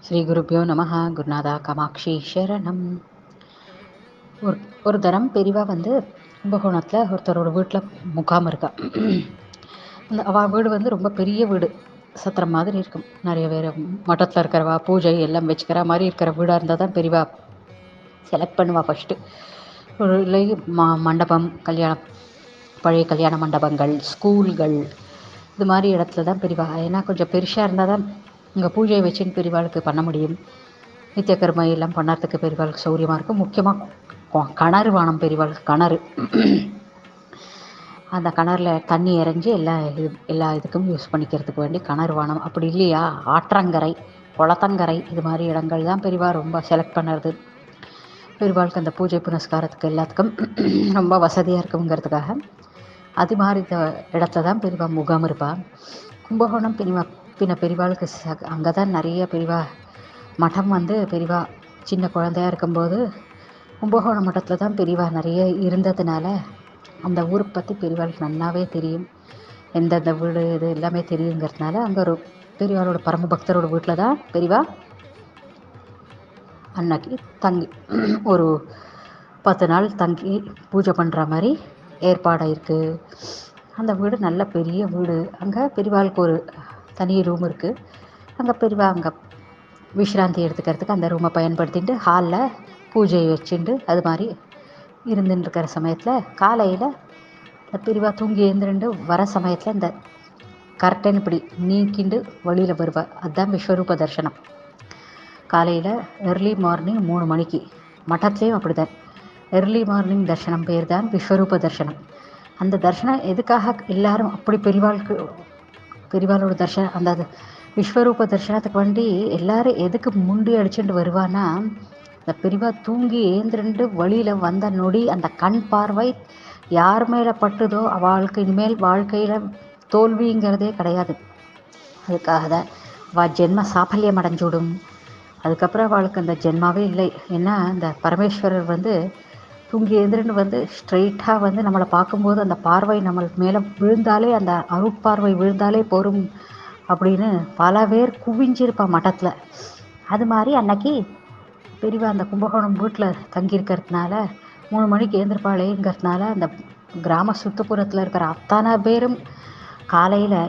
ஸ்ரீ குருப்பியோ நமஹ. குருநாதா காமாட்சி சரணம். ஒரு தரம் பெரியவா கும்பகோணத்தில் ஒருத்தரோட வீட்டில் முகாம் இருக்கா. அவள் வீடு ரொம்ப பெரிய வீடு, சத்திரம் மாதிரி இருக்கும். நிறைய பேர் மட்டத்தில் இருக்கிறவா பூஜை எல்லாம் வச்சுக்கிற மாதிரி இருக்கிற வீடாக இருந்தால் தான் பெரியவா செலக்ட் பண்ணுவாள். ஃபஸ்ட்டு ஒரு இல்லை மண்டபம், கல்யாணம், பழைய கல்யாண மண்டபங்கள், ஸ்கூல்கள், இது மாதிரி இடத்துல தான் பெரியவா. ஏன்னா கொஞ்சம் பெருசாக இருந்தால் தான் இங்கே பூஜையை வச்சுன்னு பெரியவாளுக்கு பண்ண முடியும். நித்தியக்கர்மை எல்லாம் பண்ணுறதுக்கு பெரியவாளுக்கு சௌரியமாக இருக்கும். முக்கியமாக கிணறு வானம் பெரியவாளுக்கு கிணறு. அந்த கிணறுல தண்ணி இறைஞ்சி எல்லா இதுக்கும் யூஸ் பண்ணிக்கிறதுக்கு வேண்டி கிணறு வானம். அப்படி இல்லையா ஆற்றங்கரை, குளத்தங்கரை, இது மாதிரி இடங்கள் தான் பெரியவா ரொம்ப செலக்ட் பண்ணுறது. பெரியவாளுக்கு அந்த பூஜை புனஸ்காரத்துக்கு எல்லாத்துக்கும் ரொம்ப வசதியாக இருக்குங்கிறதுக்காக அது மாதிரி இடத்துல தான் பெரியவா முகாம் இருப்பாள். கும்பகோணம் பெரியவாளுக்கு அங்கே தான் நிறைய பெரியவா மடம் பெரியவா சின்ன குழந்தையாக இருக்கும்போது கும்பகோணம் மட்டத்தில் தான் பெரியவா நிறைய இருந்ததுனால அந்த ஊரை பற்றி பெரியவாளுக்கு நல்லாவே தெரியும். எந்தெந்த வீடு இது எல்லாமே தெரியுங்கிறதுனால அங்கே ஒரு பெரியவாளோட பரம பக்தரோட வீட்டில் தான் பெரியவா அன்னைக்கு தங்கி ஒரு 10 நாள் தங்கி பூஜை பண்ணுற மாதிரி ஏற்பாடாக இருக்குது. அந்த வீடு நல்ல பெரிய வீடு. அங்கே பெரியவாளுக்கு ஒரு தனி ரூம் இருக்குது. அங்கே பெரியவா அங்கே விஷ்ராந்தி எடுத்துக்கிறதுக்கு அந்த ரூமை பயன்படுத்திட்டு ஹாலில் பூஜை வச்சுட்டு அது மாதிரி இருந்துட்டு இருக்கிற சமயத்தில் காலையில் இந்த பெரியவா தூங்கி எழுந்துட்டு வர சமயத்தில் இந்த கர்டன் இப்படி நீக்கிண்டு வழியில் வருவாள். அதுதான் விஸ்வரூப தரிசனம். காலையில் எர்லி மார்னிங் 3 மணிக்கு மட்டத்துலேயும் அப்படி தான் எர்லி மார்னிங் தரிசனம் பேர் தான் விஸ்வரூப தரிசனம். அந்த தரிசனம் எதுக்காக எல்லாரும் அப்படி பெரியவாளோட தரிசனம், அந்த விஸ்வரூப தரிசனத்துக்கு வேண்டி எல்லாரும் எதுக்கு முண்டி அடிச்சுட்டு வருவான்னா, இந்த பெரியவா தூங்கி ஏந்திரண்டு வழியில் வந்த நொடி அந்த கண் பார்வை யார் மேலே பட்டுதோ அவளுக்கு இனிமேல் வாழ்க்கையில் தோல்விங்கிறதே கிடையாது. அதுக்காக தான் அவள் ஜென்ம சாஃபல்யம் அடைஞ்சுடும். அதுக்கப்புறம் அவளுக்கு அந்த ஜென்மாவே இல்லை. ஏன்னா அந்த பரமேஸ்வரர் தூங்கி எழுந்திரண்டு ஸ்ட்ரெயிட்டாக நம்மளை பார்க்கும்போது அந்த பார்வை நம்ம மேலே விழுந்தாலே, அந்த அருட்பார்வை விழுந்தாலே போரும் அப்படின்னு பல பேர் குவிஞ்சிருப்பா மட்டத்தில். அது மாதிரி அன்னைக்கு பெரியவா அந்த கும்பகோணம் வீட்டில் தங்கியிருக்கிறதுனால 3 மணிக்கு எழுந்திருப்பாளேங்கிறதுனால அந்த கிராம சுற்றுப்புறத்தில் இருக்கிற அத்தனை பேரும் காலையில்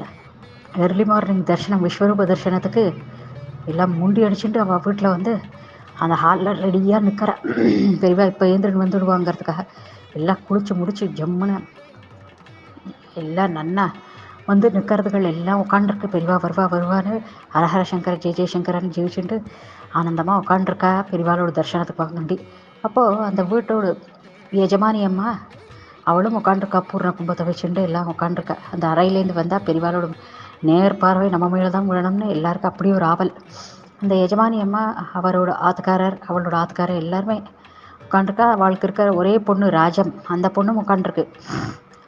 எர்லி மார்னிங் தரிசனம், விஸ்வரூப தரிசனத்துக்கு எல்லாம் முண்டி அடிச்சுட்டு அவள் வீட்டில் அந்த ஹாலில் ரெடியாக நிற்கிறா. பெரியவா இப்போ ஏந்திரன் வந்துடுவாங்கிறதுக்காக எல்லாம் குளிச்சு முடிச்சு ஜம்முன்னு எல்லாம் நன்னா நிற்கிறதுகள் எல்லாம் உட்காண்டிருக்கு. பெரியவா வருவான்னு ஹரஹர சங்கர ஜெய ஜெயசங்கரன் ஜெயிச்சுட்டு ஆனந்தமாக உட்காண்டிருக்கா பெரியவாளோட தரிசனத்துக்கு வாங்கண்டி. அப்போது அந்த வீட்டோட எஜமானி அம்மா அவளும் உட்காண்டிருக்கா. பூர்ண கும்பத்தை வச்சுட்டு எல்லாம் உட்காண்டிருக்கா. அந்த அறையிலேருந்து வந்தால் பெரியவாளோட நேர் பார்வை நம்ம மேலே தான் விழணும்னு எல்லாருக்கும் அப்படி ஒரு ஆவல். அந்த எஜமானி அம்மா அவளோட ஆத்துக்காரர் எல்லாருமே உட்காண்டிருக்கா. அவளுக்கு இருக்கிற ஒரே பொண்ணு ராஜம், அந்த பொண்ணும் உட்காண்டிருக்கு.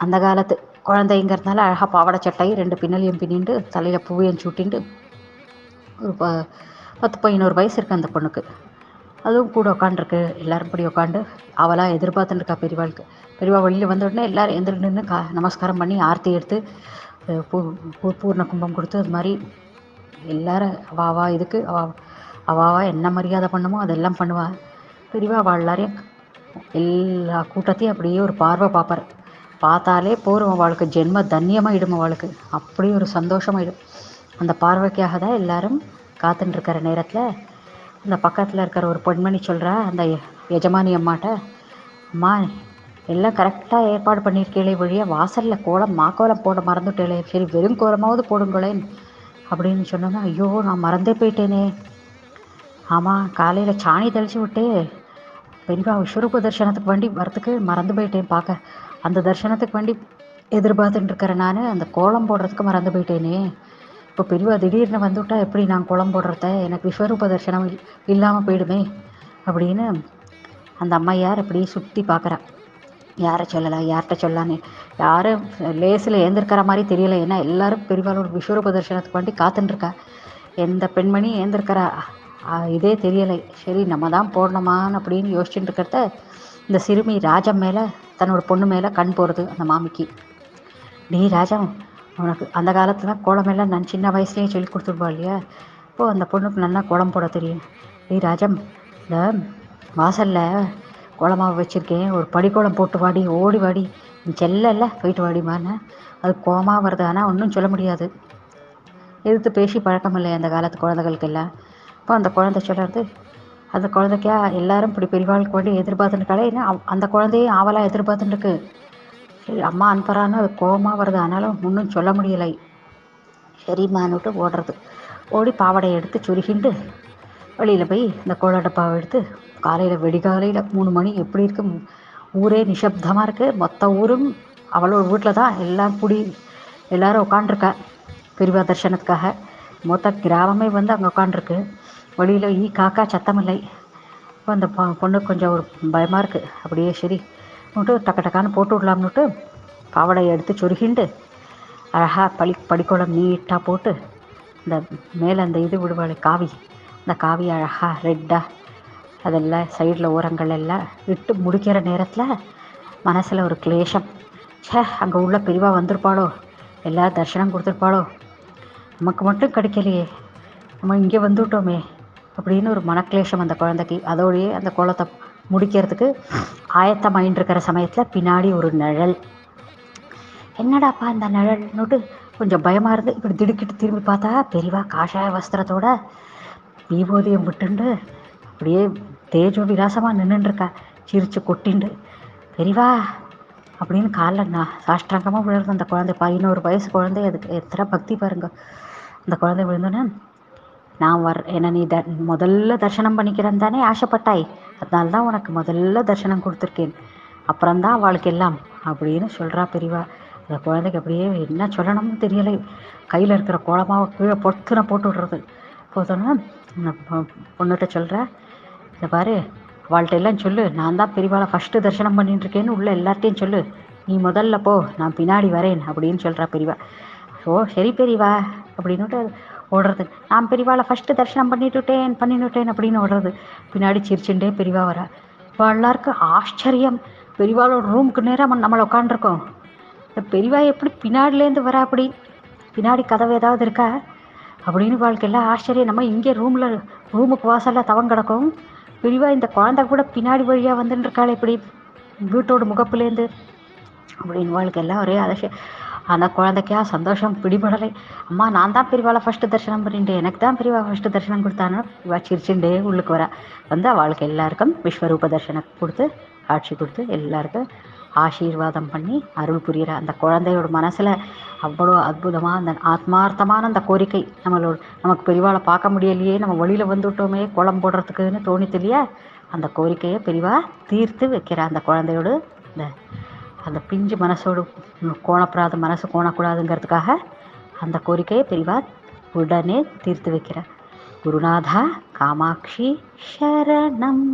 அந்த காலத்து குழந்தைங்கிறதுனால அழகாக பாவாடை சட்டை 2 பின்னலையும் பின்னிட்டு தலையில் பூவையும் சூட்டின்ட்டு ஒரு 10-11 வயசு இருக்குது அந்த பொண்ணுக்கு. அதுவும் கூட உட்காண்டிருக்கு. எல்லோரும் இப்படி உட்காந்து அவளாக எதிர்பார்த்துருக்கா பெரியவாளுக்கு. பெரியவா வெளியில் வந்த உடனே எல்லோரும் எந்திர நின்று நமஸ்காரம் பண்ணி ஆர்த்தி எடுத்து பூர்ண கும்பம் கொடுத்து அது மாதிரி எல்லாரும் அவாவா இதுக்கு அவாவா என்ன மரியாதை பண்ணுமோ அதெல்லாம் பண்ணுவாள். பெரியவா அவள் எல்லாரையும் எல்லா கூட்டத்தையும் அப்படியே ஒரு பார்வை பார்ப்பார். பார்த்தாலே போரும், அவளுக்கு ஜென்ம தன்யமாகிடும். அவளுக்கு அப்படி ஒரு சந்தோஷமாயிடும். அந்த பார்வைக்காக தான் எல்லாரும் காத்துட்டுருக்கிற நேரத்தில் அந்த பக்கத்தில் இருக்கிற ஒரு பெண்மணி சொல்கிறா அந்த எஜமானி அம்மாட்ட, அம்மா எல்லாம் கரெக்டாக ஏற்பாடு பண்ணியிருக்கேளே வழியா வாசலில் மாக்கோலம் போட மறந்துட்டேளே, சரி வெறும் கோலமாவது போடுங்களேன் அப்படின்னு சொன்னோன்னா, ஐயோ நான் மறந்தே போயிட்டேனே. ஆமாம், காலையில் சாணி தெளித்து விட்டு பெரியவா விஸ்வரூப தரிசனத்துக்கு வேண்டி வரத்துக்கு மறந்து போயிட்டேன். பார்க்க அந்த தரிசனத்துக்கு வேண்டி எதிர்பார்த்துட்டு இருக்கிறேன். நான் அந்த கோலம் போடுறதுக்கு மறந்து போயிட்டேனே. இப்போ பெரியவா திடீர்னு வந்துவிட்டா எப்படி நான் கோலம் போடுறத, எனக்கு விஸ்வரூப தரிசனம் இல்லாமல் போயிடுமே அப்படின்னு அந்த அம்மையார் அப்படியே சுற்றி பார்க்குறா. யாரை சொல்லலாம், யார்கிட்ட சொல்லலான்னு யாரும் லேசில் ஏந்திருக்கிற மாதிரி தெரியலை. ஏன்னா எல்லோரும் பெரியவாளோட விஸ்வரூப தரிசனத்துக்கு வேண்டி காத்துட்டுருக்கா. எந்த பெண்மணி ஏந்திருக்கிறா இதே தெரியலை. சரி நம்ம தான் போடணுமான்னு அப்படின்னு யோசிச்சுட்டு இருக்கிறத இந்த சிறுமி ராஜம் மேலே தன்னோட பொண்ணு மேலே கண் போகிறது அந்த மாமிக்கு. நீ ராஜம், உனக்கு அந்த காலத்தில் கோலமெல்லாம் நான் சின்ன வயசுலேயே சொல்லி கொடுத்துருப்பா இல்லையா, இப்போது அந்த பொண்ணுக்கு நல்லா குழம்பு போட தெரியும். ஏய் ராஜம், இந்த வாசலில் குழம்பாவை வச்சுருக்கேன், ஒரு படிக்குளம் போட்டு வாடி, ஓடி வாடி, நீ செல்லல்ல போயிட்டு வாடிமான்னு. அது கோமாக வருது, ஆனால் ஒன்றும் சொல்ல முடியாது, எதிர்த்து பேசி பழக்கம் இல்லை அந்த காலத்து குழந்தைகளுக்கெல்லாம். இப்போ அந்த குழந்தை சொல்கிறது, அந்த குழந்தைக்கா எல்லாரும் இப்படி பெரியவாளுக்கு வேண்டி எதிர்பார்த்துட்டுருக்காளே, ஏன்னா அந்த குழந்தையும் ஆவலாக எதிர்பார்த்துட்டுருக்கு. சரி அம்மா அனுப்புகிறான்னு அது கோபமாக வருது, ஆனாலும் ஒன்றும் சொல்ல முடியலை. சரிம்மான்னுட்டு ஓடுறது. ஓடி பாவாடையை எடுத்து சுருகிண்டு வெளியில் போய் இந்த கோல டப்பாவை எடுத்து காலையில் வெடிகாலையில் 3 மணி எப்படி இருக்கு, ஊரே நிசப்தமாக இருக்குது. மொத்த ஊரும் அவளோட வீட்டில் தான் எல்லாம் எல்லோரும் உட்காண்ட்ருக்கா பெரியவா தரிசனத்துக்காக. மொத்த கிராமமே வந்து அங்கே உட்காண்ட்ருக்கு. வெளியில் காக்கா சத்தமில்லை. இப்போ அந்த பொண்ணுக்கு கொஞ்சம் ஒரு பயமாக இருக்குது. அப்படியே சரி டக்கு டக்கான்னு போட்டு விடலாம்னுட்டு பாவாடையை எடுத்து சொருகிண்டு அழகாக படிக்கோளம் நீட்டாக போட்டு இந்த மேலே அந்த இது விடுவாள் காவி, அந்த காவி அழகாக ரெட்டாக அதெல்லாம் சைடில் ஓரங்கள் எல்லாம் விட்டு முடிக்கிற நேரத்தில் மனசில் ஒரு கிளேஷம். அங்கே உள்ள பெரியவா வந்திருப்பாளோ, எல்லோரும் தரிசனம் கொடுத்துருப்பாளோ, நமக்கு மட்டும் கிடைக்கலையே, நம்ம இங்கே வந்துவிட்டோமே அப்படின்னு ஒரு மனக்லேஷம் அந்த குழந்தைக்கு. அதோடையே அந்த கோலத்தை முடிக்கிறதுக்கு ஆயத்தமாயின்ட்டுருக்கிற சமயத்தில் பின்னாடி ஒரு நிழல். என்னடாப்பா இந்த நிழல்னுட்டு கொஞ்சம் பயமாக இருந்து இப்படி திடுக்கிட்டு திரும்பி பார்த்தா பெரியவா காஷாய வஸ்திரத்தோட விபூதியம் விட்டுண்டு அப்படியே தேஜோ விலாசமாக நின்றுட்டுருக்கா, சிரிச்சு கொட்டிண்டு. பெரியவா அப்படின்னு காலில் சாஷ்டாங்கமாக விழுறது அந்த குழந்தை. 11 வயசு குழந்தை, அதுக்கு எத்தனை பக்தி பாருங்க. அந்த குழந்தை விழுந்தோன்னே, நான் என்னை நீ முதல்ல தரிசனம் பண்ணிக்கிறேன்னு தானே ஆசைப்பட்டாய், அதனால தான் உனக்கு முதல்ல தரிசனம் கொடுத்துருக்கேன், அப்புறம்தான் அவளுக்கு எல்லாம் அப்படின்னு சொல்கிறா பெரியவா. அந்த குழந்தைக்கு அப்படியே என்ன சொல்லணும்னு தெரியலை. கையில் இருக்கிற கோலமாவை கீழே பொத்துன போட்டு விடுறது. போதோன்னா பொண்ணுகிட்ட சொல்கிற, இந்த பாரு அவள்கிட்ட எல்லாம் சொல்லு, நான் தான் பெரியவாளை ஃபஸ்ட்டு தரிசனம் பண்ணிட்டுருக்கேன்னு உள்ள எல்லார்ட்டையும் சொல்லு, நீ முதல்ல போ, நான் பின்னாடி வரேன் அப்படின்னு சொல்கிறா பெரியவா. ஓ சரி பெரியவா அப்படின்னுட்டு ஓடுறது. நான் பெரியவாளை ஃபஸ்ட்டு தரிசனம் பண்ணிட்டுட்டேன் அப்படின்னு ஓடுறது. பின்னாடி சிரிச்சுட்டே பெரியவா வரா. இப்போ எல்லாருக்கும் ஆச்சரியம். பெரியவாளோட ரூமுக்கு நேராக நம்மளை உட்காண்ட்ருக்கோம், இந்த பெரியவா எப்படி பின்னாடிலேருந்து வரா, அப்படி பின்னாடி கதவு ஏதாவது இருக்கா அப்படின்னு வாழ்க்கையெல்லாம் ஆச்சரியம். நம்ம இங்கே ரூமுக்கு வாசலில் தவம் கிடக்கும், பெரியவா இந்த குழந்தை கூட பின்னாடி வழியாக வந்துட்டுருக்காள் இப்படி வீட்டோட முகப்புலேருந்து அப்படின்னு வாழ்க்கையெல்லாம் ஒரே அதிசயம். அந்த குழந்தைக்கா சந்தோஷம் பிடிபடலை. அம்மா நான் தான் பெரியவாளை ஃபஸ்ட்டு தரிசனம் பண்ணிட்டேன், எனக்கு தான் பெரியவா ஃபஸ்ட்டு தரிசனம் கொடுத்தான்னு இவா சிரிச்சுட்டே உள்ளுக்கு வர. வந்து அவளுக்கு எல்லாருக்கும் விஸ்வரூப தரிசனம் கொடுத்து காட்சி கொடுத்து எல்லாருக்கும் ஆசீர்வாதம் பண்ணி அருள் புரிகிற அந்த குழந்தையோட மனசில் அவ்வளோ அற்புதமாக அந்த ஆத்மார்த்தமான அந்த கோரிக்கை, நமக்கு பெரியவாளை பார்க்க முடியலையே, நம்ம வழியில் வந்துவிட்டோமே கோலம் போடுறதுக்குன்னு தோணித்து இல்லையா, அந்த கோரிக்கையை பெரியவா தீர்த்து வைக்கிற அந்த குழந்தையோடு அந்த பிஞ்சு மனசோடு கோணப்படாத மனசு கோணக்கூடாதுங்கிறதுக்காக அந்த கோரிக்கையை பெரியவா உடனே தீர்த்து வைக்கிற. குருநாதா காமாட்சி சரணம்.